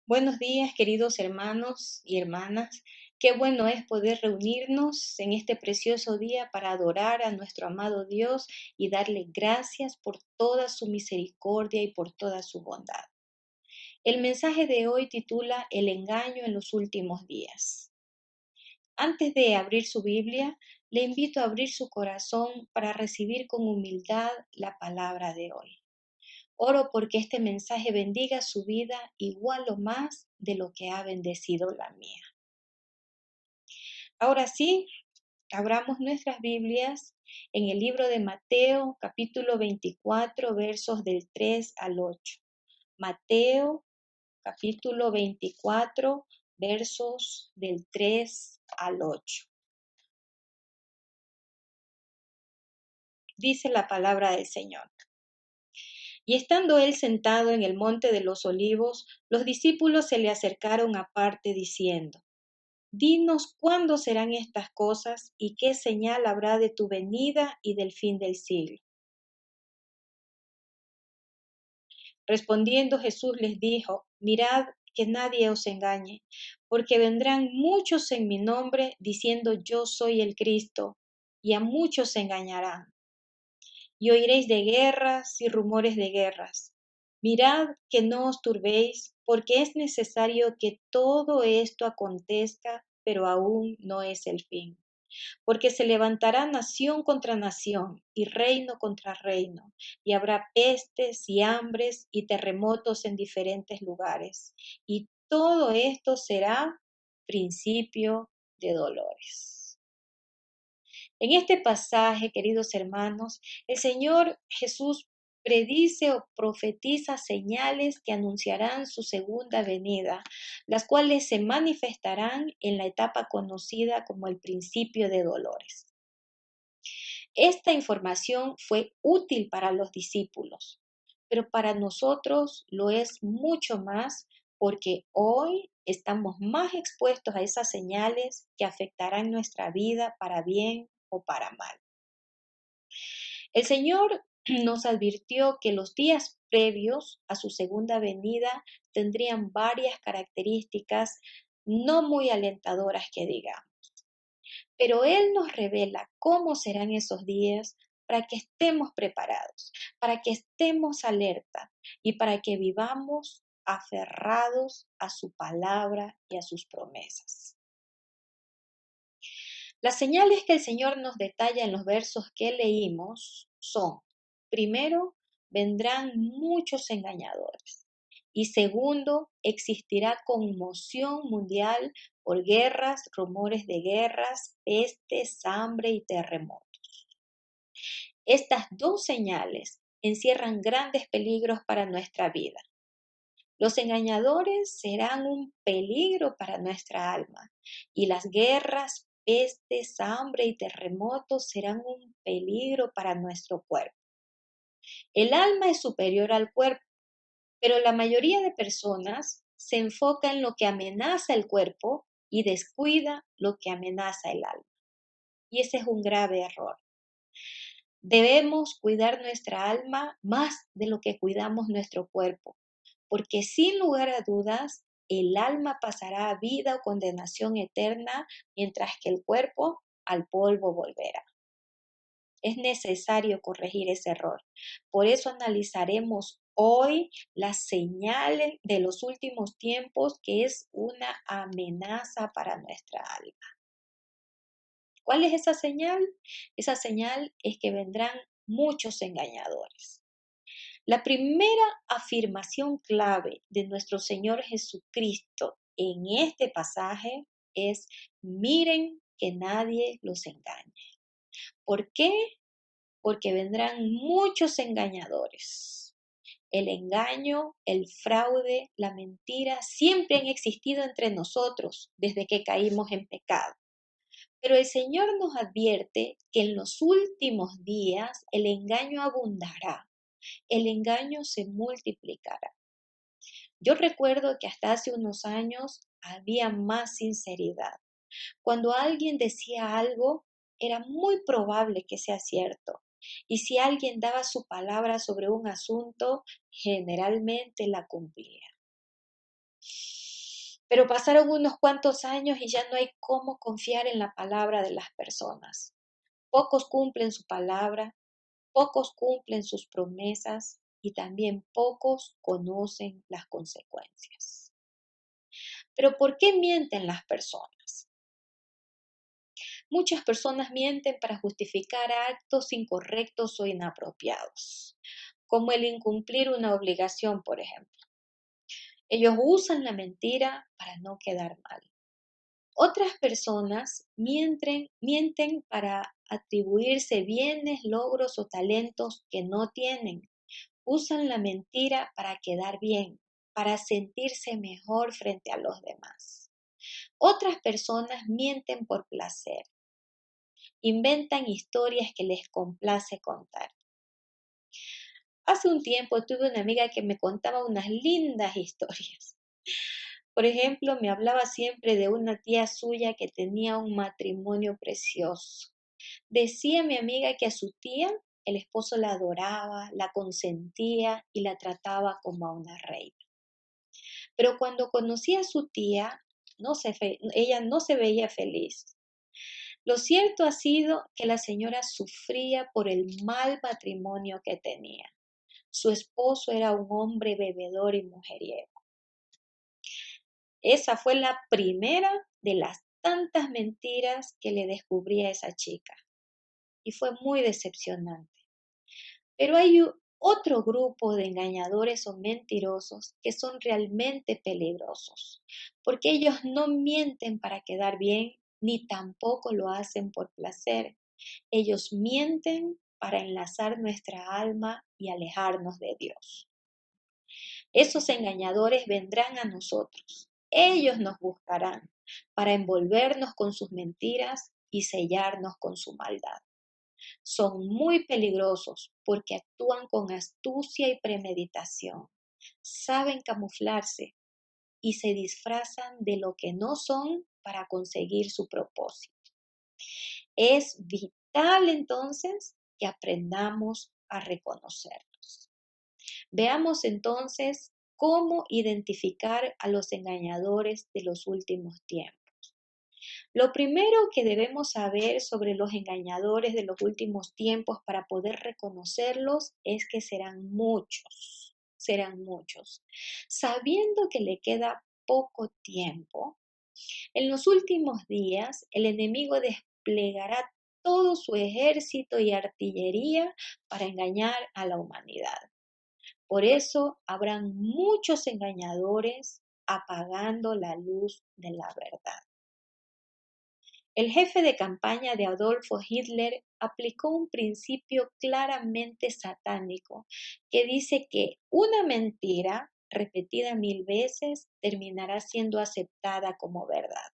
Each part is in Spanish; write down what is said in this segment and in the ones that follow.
Buenos días, queridos hermanos y hermanas. Qué bueno es poder reunirnos en este precioso día para adorar a nuestro amado Dios y darle gracias por toda su misericordia y por toda su bondad. El mensaje de hoy titula El engaño en los últimos días. Antes de abrir su Biblia, le invito a abrir su corazón para recibir con humildad la palabra de hoy. Oro porque este mensaje bendiga su vida igual o más de lo que ha bendecido la mía. Ahora sí, abramos nuestras Biblias en el libro de Mateo, capítulo 24, versos del 3 al 8. Mateo, capítulo 24, versos del 3 al 8. Dice la palabra del Señor. Y estando él sentado en el monte de los olivos, los discípulos se le acercaron aparte diciendo: Dinos cuándo serán estas cosas y qué señal habrá de tu venida y del fin del siglo. Respondiendo Jesús les dijo: Mirad que nadie os engañe, porque vendrán muchos en mi nombre diciendo yo soy el Cristo, y a muchos se engañarán. Y oiréis de guerras y rumores de guerras. Mirad que no os turbéis, porque es necesario que todo esto acontezca, pero aún no es el fin. Porque se levantará nación contra nación y reino contra reino, y habrá pestes y hambres y terremotos en diferentes lugares. Y todo esto será principio de dolores. En este pasaje, queridos hermanos, el Señor Jesús predice o profetiza señales que anunciarán su segunda venida, las cuales se manifestarán en la etapa conocida como el principio de dolores. Esta información fue útil para los discípulos, pero para nosotros lo es mucho más porque hoy estamos más expuestos a esas señales que afectarán nuestra vida para bien o para mal. El Señor nos advirtió que los días previos a su segunda venida tendrían varias características no muy alentadoras que digamos. Pero Él nos revela cómo serán esos días para que estemos preparados, para que estemos alerta y para que vivamos aferrados a su palabra y a sus promesas. Las señales que el Señor nos detalla en los versos que leímos son: primero, vendrán muchos engañadores. Y segundo, existirá conmoción mundial por guerras, rumores de guerras, pestes, hambre y terremotos. Estas dos señales encierran grandes peligros para nuestra vida. Los engañadores serán un peligro para nuestra alma y las guerras, pestes, hambre y terremotos serán un peligro para nuestro cuerpo. El alma es superior al cuerpo, pero la mayoría de personas se enfoca en lo que amenaza el cuerpo y descuida lo que amenaza el alma. Y ese es un grave error. Debemos cuidar nuestra alma más de lo que cuidamos nuestro cuerpo, porque sin lugar a dudas, el alma pasará a vida o condenación eterna, mientras que el cuerpo al polvo volverá. Es necesario corregir ese error. Por eso analizaremos hoy las señales de los últimos tiempos, que es una amenaza para nuestra alma. ¿Cuál es esa señal? Esa señal es que vendrán muchos engañadores. La primera afirmación clave de nuestro Señor Jesucristo en este pasaje es: miren que nadie los engañe. ¿Por qué? Porque vendrán muchos engañadores. El engaño, el fraude, la mentira siempre han existido entre nosotros desde que caímos en pecado. Pero el Señor nos advierte que en los últimos días el engaño abundará, el engaño se multiplicará. Yo recuerdo que hasta hace unos años había más sinceridad. Cuando alguien decía algo, era muy probable que sea cierto. Y si alguien daba su palabra sobre un asunto, generalmente la cumplía. Pero pasaron unos cuantos años y ya no hay cómo confiar en la palabra de las personas. Pocos cumplen su palabra, pocos cumplen sus promesas y también pocos conocen las consecuencias. Pero ¿por qué mienten las personas? Muchas personas mienten para justificar actos incorrectos o inapropiados, como el incumplir una obligación, por ejemplo. Ellos usan la mentira para no quedar mal. Otras personas mienten para atribuirse bienes, logros o talentos que no tienen. Usan la mentira para quedar bien, para sentirse mejor frente a los demás. Otras personas mienten por placer. Inventan historias que les complace contar. Hace un tiempo tuve una amiga que me contaba unas lindas historias. Por ejemplo, me hablaba siempre de una tía suya que tenía un matrimonio precioso. Decía mi amiga que a su tía el esposo la adoraba, la consentía y la trataba como a una reina. Pero cuando conocí a su tía, ella no se veía feliz. Lo cierto ha sido que la señora sufría por el mal matrimonio que tenía. Su esposo era un hombre bebedor y mujeriego. Esa fue la primera de las tantas mentiras que le descubrí a esa chica y fue muy decepcionante. Pero hay otro grupo de engañadores o mentirosos que son realmente peligrosos, porque ellos no mienten para quedar bien ni tampoco lo hacen por placer. Ellos mienten para enlazar nuestra alma y alejarnos de Dios. Esos engañadores vendrán a nosotros. Ellos nos buscarán para envolvernos con sus mentiras y sellarnos con su maldad. Son muy peligrosos porque actúan con astucia y premeditación. Saben camuflarse y se disfrazan de lo que no son para conseguir su propósito. Es vital entonces que aprendamos a reconocerlos. Veamos entonces cómo identificar a los engañadores de los últimos tiempos. Lo primero que debemos saber sobre los engañadores de los últimos tiempos para poder reconocerlos es que serán muchos. Sabiendo que le queda poco tiempo, en los últimos días el enemigo desplegará todo su ejército y artillería para engañar a la humanidad. Por eso habrán muchos engañadores apagando la luz de la verdad. El jefe de campaña de Adolfo Hitler aplicó un principio claramente satánico que dice que una mentira repetida 1000 veces terminará siendo aceptada como verdad.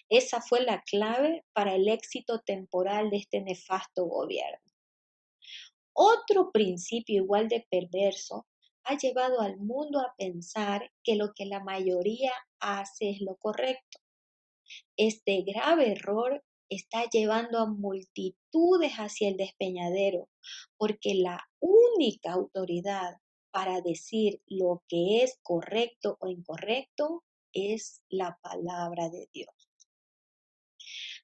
Esa fue la clave para el éxito temporal de este nefasto gobierno. Otro principio igual de perverso ha llevado al mundo a pensar que lo que la mayoría hace es lo correcto. Este grave error está llevando a multitudes hacia el despeñadero, porque la única autoridad para decir lo que es correcto o incorrecto es la palabra de Dios.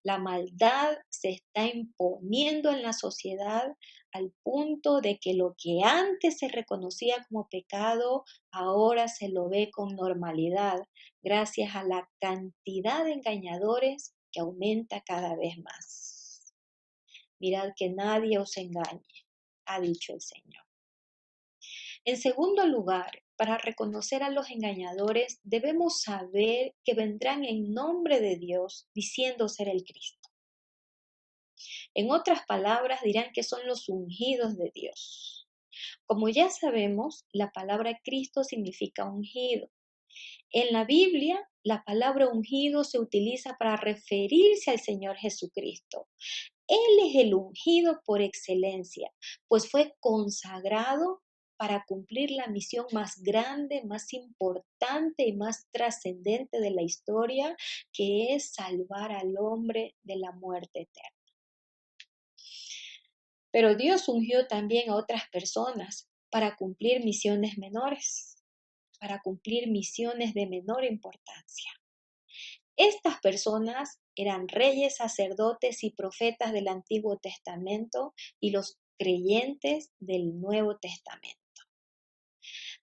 La maldad se está imponiendo en la sociedad al punto de que lo que antes se reconocía como pecado, ahora se lo ve con normalidad, gracias a la cantidad de engañadores que aumenta cada vez más. Mirad que nadie os engañe, ha dicho el Señor. En segundo lugar, para reconocer a los engañadores, debemos saber que vendrán en nombre de Dios diciendo ser el Cristo. En otras palabras, dirán que son los ungidos de Dios. Como ya sabemos, la palabra Cristo significa ungido. En la Biblia, la palabra ungido se utiliza para referirse al Señor Jesucristo. Él es el ungido por excelencia, pues fue consagrado para cumplir la misión más grande, más importante y más trascendente de la historia, que es salvar al hombre de la muerte eterna. Pero Dios ungió también a otras personas para cumplir misiones menores. para cumplir misiones de menor importancia. Estas personas eran reyes, sacerdotes y profetas del Antiguo Testamento y los creyentes del Nuevo Testamento.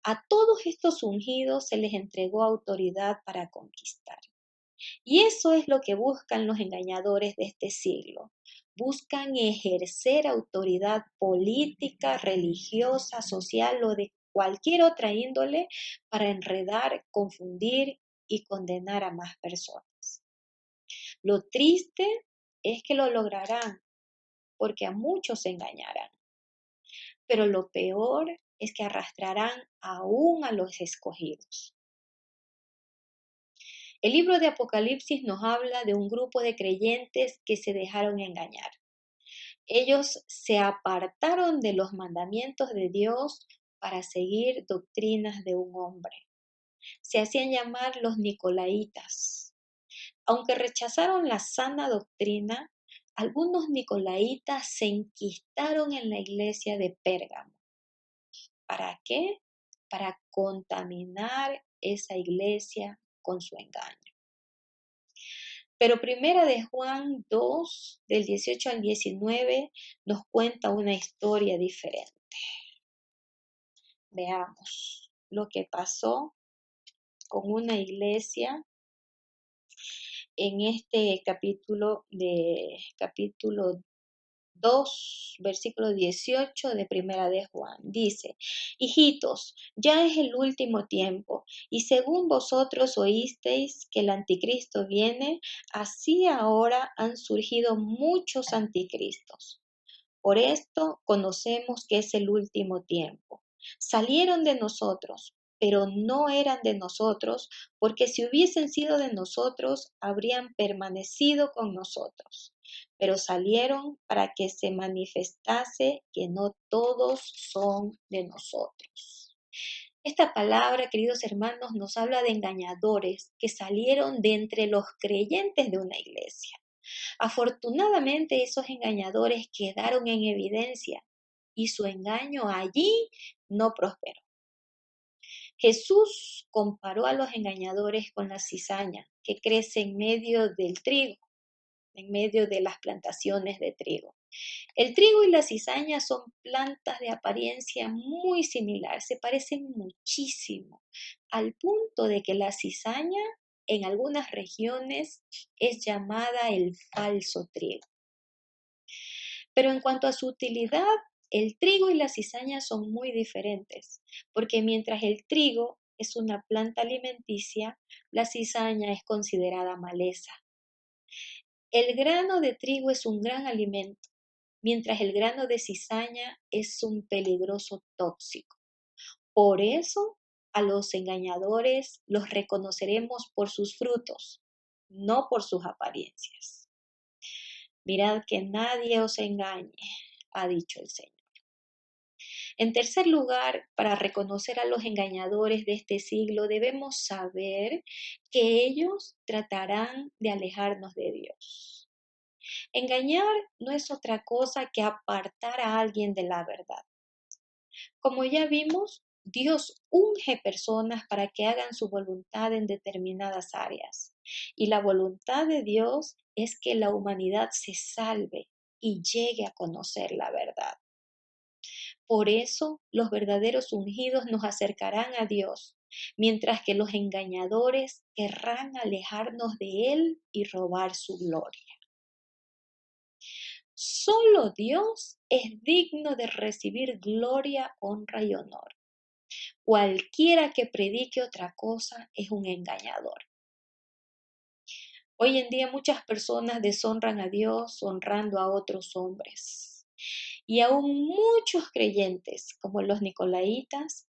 A todos estos ungidos se les entregó autoridad para conquistar. Y eso es lo que buscan los engañadores de este siglo. Buscan ejercer autoridad política, religiosa, social o de cualquier otra índole para enredar, confundir y condenar a más personas. Lo triste es que lo lograrán porque a muchos se engañarán. Pero lo peor es que arrastrarán aún a los escogidos. El libro de Apocalipsis nos habla de un grupo de creyentes que se dejaron engañar. Ellos se apartaron de los mandamientos de Dios para seguir doctrinas de un hombre. Se hacían llamar los Nicolaitas. Aunque rechazaron la sana doctrina, algunos Nicolaitas se enquistaron en la iglesia de Pérgamo. ¿Para qué? Para contaminar esa iglesia con su engaño. Pero Primera de Juan 2, del 18 al 19, nos cuenta una historia diferente. Veamos lo que pasó con una iglesia en este capítulo 2, versículo 18 de Primera de Juan. Dice: Hijitos, ya es el último tiempo, y según vosotros oísteis que el anticristo viene, así ahora han surgido muchos anticristos. Por esto conocemos que es el último tiempo. Salieron de nosotros, pero no eran de nosotros, porque si hubiesen sido de nosotros, habrían permanecido con nosotros. Pero salieron para que se manifestase que no todos son de nosotros. Esta palabra, queridos hermanos, nos habla de engañadores que salieron de entre los creyentes de una iglesia. Afortunadamente, esos engañadores quedaron en evidencia y su engaño allí no prosperó. Jesús comparó a los engañadores con la cizaña que crece en medio del trigo, en medio de las plantaciones de trigo. El trigo y la cizaña son plantas de apariencia muy similar, se parecen muchísimo, al punto de que la cizaña en algunas regiones es llamada el falso trigo. Pero en cuanto a su utilidad, el trigo y la cizaña son muy diferentes, porque mientras el trigo es una planta alimenticia, la cizaña es considerada maleza. El grano de trigo es un gran alimento, mientras el grano de cizaña es un peligroso tóxico. Por eso, a los engañadores los reconoceremos por sus frutos, no por sus apariencias. Mirad que nadie os engañe, ha dicho el Señor. En tercer lugar, para reconocer a los engañadores de este siglo, debemos saber que ellos tratarán de alejarnos de Dios. Engañar no es otra cosa que apartar a alguien de la verdad. Como ya vimos, Dios unge personas para que hagan su voluntad en determinadas áreas. Y la voluntad de Dios es que la humanidad se salve y llegue a conocer la verdad. Por eso los verdaderos ungidos nos acercarán a Dios, mientras que los engañadores querrán alejarnos de Él y robar su gloria. Solo Dios es digno de recibir gloria, honra y honor. Cualquiera que predique otra cosa es un engañador. Hoy en día muchas personas deshonran a Dios honrando a otros hombres. Y aún muchos creyentes, como los nicolaitas,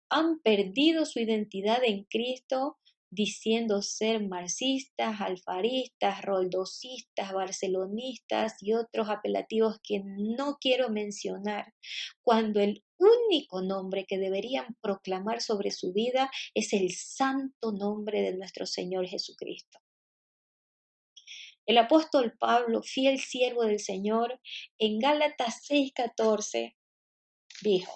han perdido su identidad en Cristo diciendo ser marxistas, alfaristas, roldosistas, barcelonistas y otros apelativos que no quiero mencionar, cuando el único nombre que deberían proclamar sobre su vida es el santo nombre de nuestro Señor Jesucristo. El apóstol Pablo, fiel siervo del Señor, en Gálatas 6:14 dijo: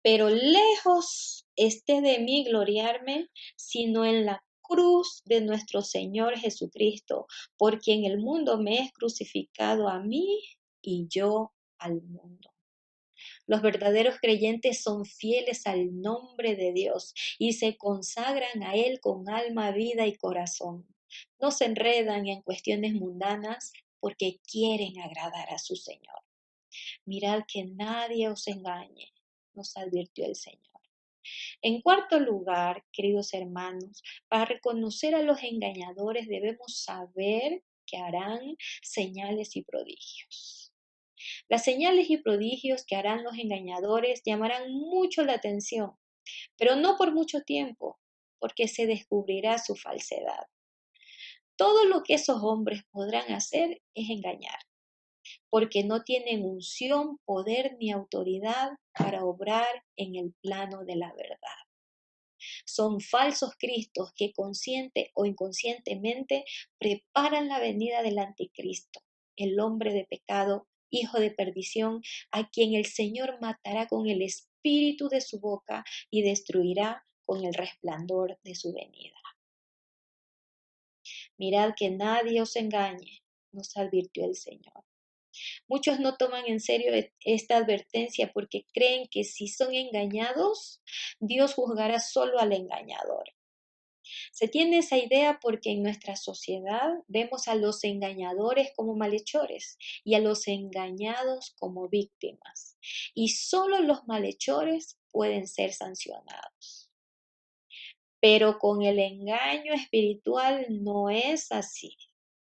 Pero lejos esté de mí gloriarme, sino en la cruz de nuestro Señor Jesucristo, por quien el mundo me es crucificado a mí y yo al mundo. Los verdaderos creyentes son fieles al nombre de Dios y se consagran a Él con alma, vida y corazón. No se enredan en cuestiones mundanas porque quieren agradar a su Señor. Mirad que nadie os engañe, nos advirtió el Señor. En cuarto lugar, queridos hermanos, para reconocer a los engañadores debemos saber que harán señales y prodigios. Las señales y prodigios que harán los engañadores llamarán mucho la atención, pero no por mucho tiempo, porque se descubrirá su falsedad. Todo lo que esos hombres podrán hacer es engañar, porque no tienen unción, poder ni autoridad para obrar en el plano de la verdad. Son falsos cristos que consciente o inconscientemente preparan la venida del anticristo, el hombre de pecado, hijo de perdición, a quien el Señor matará con el espíritu de su boca y destruirá con el resplandor de su venida. Mirad que nadie os engañe, nos advirtió el Señor. Muchos no toman en serio esta advertencia porque creen que si son engañados, Dios juzgará solo al engañador. Se tiene esa idea porque en nuestra sociedad vemos a los engañadores como malhechores y a los engañados como víctimas. Y solo los malhechores pueden ser sancionados. Pero con el engaño espiritual no es así.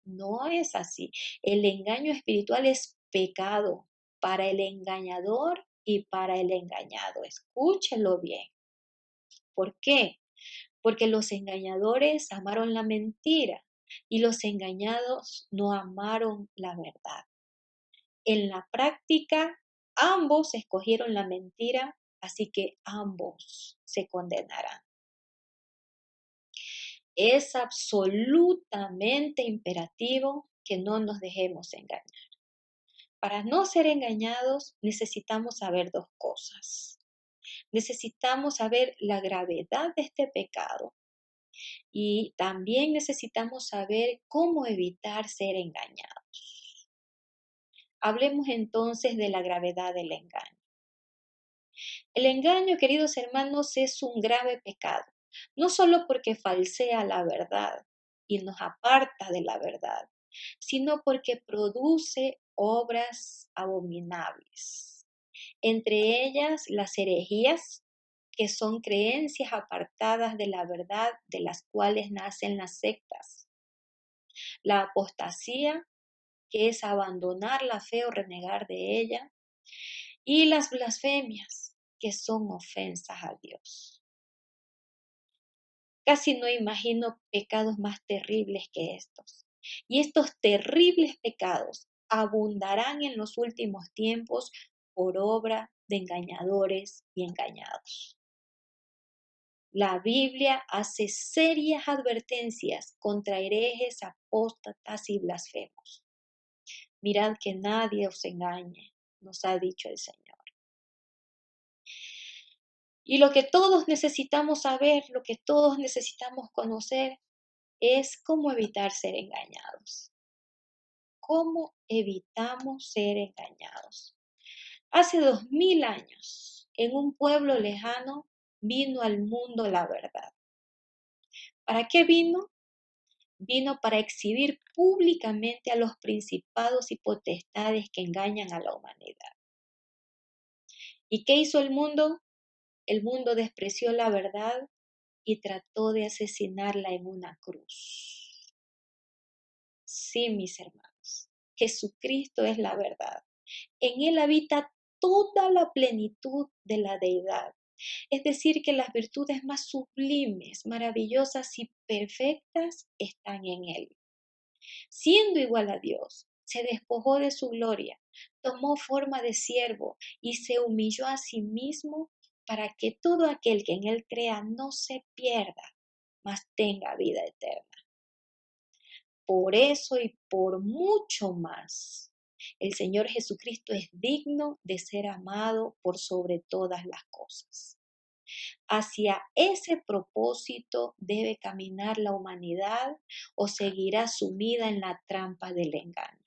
No es así. El engaño espiritual es pecado para el engañador y para el engañado. Escúchelo bien. ¿Por qué? Porque los engañadores amaron la mentira y los engañados no amaron la verdad. En la práctica, ambos escogieron la mentira, así que ambos se condenarán. Es absolutamente imperativo que no nos dejemos engañar. Para no ser engañados necesitamos saber dos cosas. Necesitamos saber la gravedad de este pecado y también necesitamos saber cómo evitar ser engañados. Hablemos entonces de la gravedad del engaño. El engaño, queridos hermanos, es un grave pecado, no solo porque falsea la verdad y nos aparta de la verdad, sino porque produce obras abominables, entre ellas las herejías, que son creencias apartadas de la verdad de las cuales nacen las sectas. La apostasía, que es abandonar la fe o renegar de ella. Y las blasfemias, que son ofensas a Dios. Casi no imagino pecados más terribles que estos. Y estos terribles pecados abundarán en los últimos tiempos por obra de engañadores y engañados. La Biblia hace serias advertencias contra herejes, apóstatas y blasfemos. Mirad que nadie os engañe, nos ha dicho el Señor. Y lo que todos necesitamos saber, lo que todos necesitamos conocer, es cómo evitar ser engañados. ¿Cómo evitamos ser engañados? Hace 2000 años, en un pueblo lejano, vino al mundo la verdad. ¿Para qué vino? Vino para exhibir públicamente a los principados y potestades que engañan a la humanidad. ¿Y qué hizo el mundo? El mundo despreció la verdad y trató de asesinarla en una cruz. Sí, mis hermanos, Jesucristo es la verdad. En Él habita toda la plenitud de la deidad. Es decir, que las virtudes más sublimes, maravillosas y perfectas están en Él. Siendo igual a Dios, se despojó de su gloria, tomó forma de siervo y se humilló a sí mismo para que todo aquel que en Él crea no se pierda, mas tenga vida eterna. Por eso y por mucho más, El Señor Jesucristo es digno de ser amado por sobre todas las cosas. Hacia ese propósito debe caminar la humanidad o seguirá sumida en la trampa del engaño.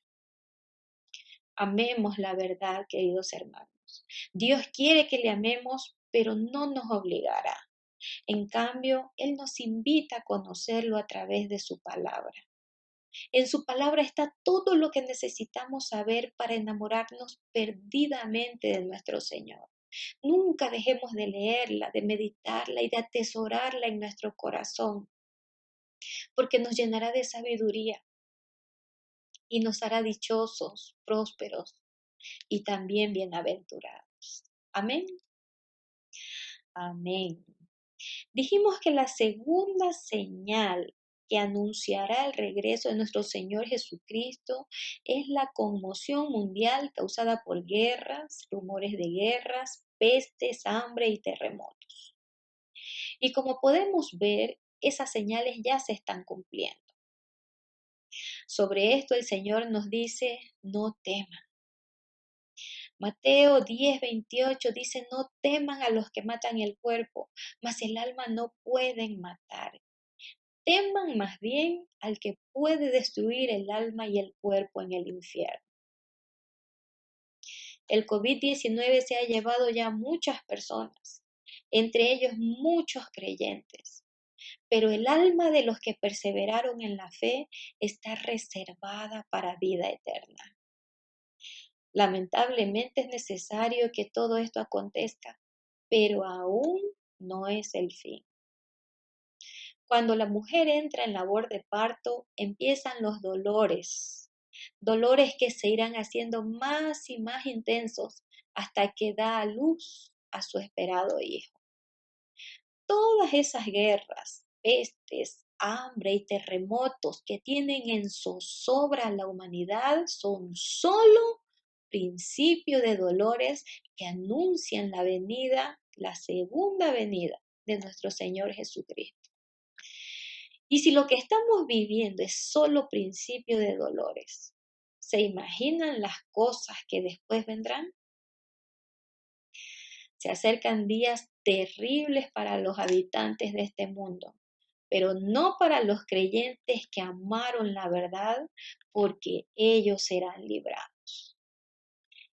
Amemos la verdad, queridos hermanos. Dios quiere que le amemos, pero no nos obligará. En cambio, Él nos invita a conocerlo a través de su palabra. En su palabra está todo lo que necesitamos saber para enamorarnos perdidamente de nuestro Señor. Nunca dejemos de leerla, de meditarla y de atesorarla en nuestro corazón, porque nos llenará de sabiduría y nos hará dichosos, prósperos y también bienaventurados. Amén. Amén. Dijimos que la segunda señal que anunciará el regreso de nuestro Señor Jesucristo es la conmoción mundial causada por guerras, rumores de guerras, pestes, hambre y terremotos. Y como podemos ver, esas señales ya se están cumpliendo. Sobre esto el Señor nos dice, no teman. Mateo 10:28 dice, no teman a los que matan el cuerpo, mas el alma no pueden matar. Teman más bien al que puede destruir el alma y el cuerpo en el infierno. El COVID-19 se ha llevado ya a muchas personas, entre ellos muchos creyentes, pero el alma de los que perseveraron en la fe está reservada para vida eterna. Lamentablemente es necesario que todo esto acontezca, pero aún no es el fin. Cuando la mujer entra en labor de parto, empiezan los dolores que se irán haciendo más y más intensos hasta que da a luz a su esperado hijo. Todas esas guerras, pestes, hambre y terremotos que tienen en zozobra a la humanidad son solo principio de dolores que anuncian la segunda venida de nuestro Señor Jesucristo. Y si lo que estamos viviendo es solo principio de dolores, ¿se imaginan las cosas que después vendrán? Se acercan días terribles para los habitantes de este mundo, pero no para los creyentes que amaron la verdad, porque ellos serán librados.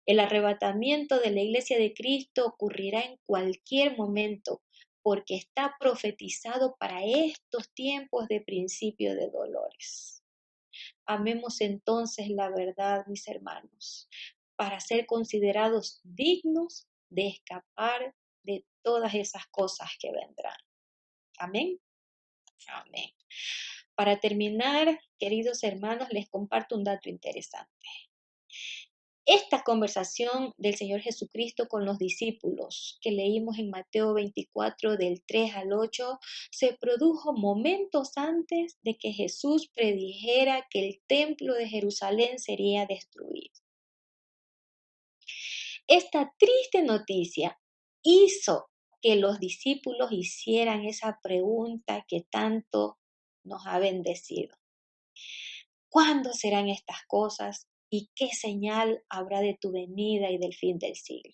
El arrebatamiento de la Iglesia de Cristo ocurrirá en cualquier momento, porque está profetizado para estos tiempos de principio de dolores. Amemos entonces la verdad, mis hermanos, para ser considerados dignos de escapar de todas esas cosas que vendrán. Amén. Amén. Para terminar, queridos hermanos, les comparto un dato interesante. Esta conversación del Señor Jesucristo con los discípulos que leímos en Mateo 24 del 3 al 8 se produjo momentos antes de que Jesús predijera que el templo de Jerusalén sería destruido. Esta triste noticia hizo que los discípulos hicieran esa pregunta que tanto nos ha bendecido. ¿Cuándo serán estas cosas? ¿Y qué señal habrá de tu venida y del fin del siglo?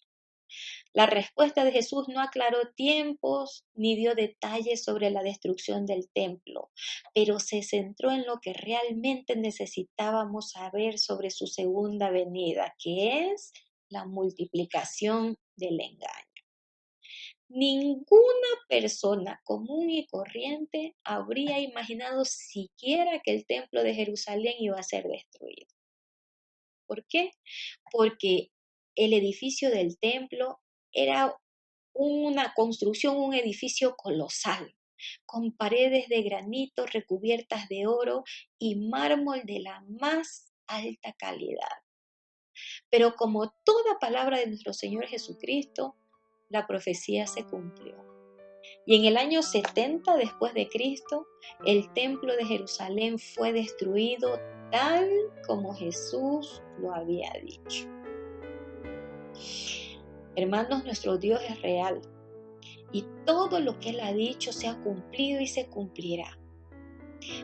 La respuesta de Jesús no aclaró tiempos ni dio detalles sobre la destrucción del templo, pero se centró en lo que realmente necesitábamos saber sobre su segunda venida, que es la multiplicación del engaño. Ninguna persona común y corriente habría imaginado siquiera que el templo de Jerusalén iba a ser destruido. ¿Por qué? Porque el edificio del templo era una construcción, un edificio colosal, con paredes de granito recubiertas de oro y mármol de la más alta calidad. Pero como toda palabra de nuestro Señor Jesucristo, la profecía se cumplió. Y en el año 70 después de Cristo, el templo de Jerusalén fue destruido tal como Jesús lo había dicho. Hermanos, nuestro Dios es real y todo lo que Él ha dicho se ha cumplido y se cumplirá.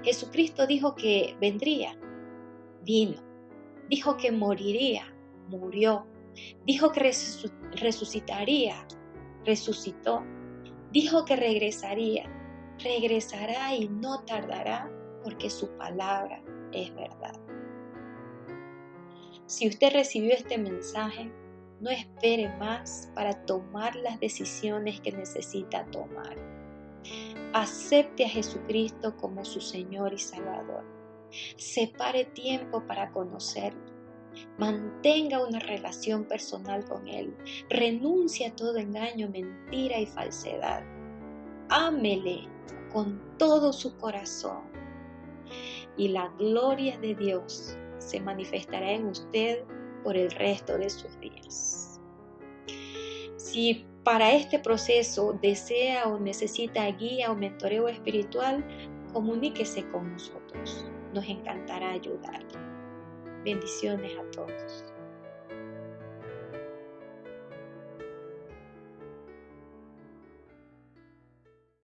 Jesucristo dijo que vendría, vino. Dijo que moriría, murió. Dijo que resucitaría, resucitó. Dijo que regresaría, regresará y no tardará, porque su palabra es verdad. Si usted recibió este mensaje, no espere más para tomar las decisiones que necesita tomar. Acepte a Jesucristo como su Señor y Salvador. Separe tiempo para conocerlo. Mantenga una relación personal con Él. Renuncie a todo engaño, mentira y falsedad. Ámele con todo su corazón. Y la gloria de Dios se manifestará en usted por el resto de sus días. Si para este proceso desea o necesita guía o mentoreo espiritual, comuníquese con nosotros. Nos encantará ayudarle. Bendiciones a todos.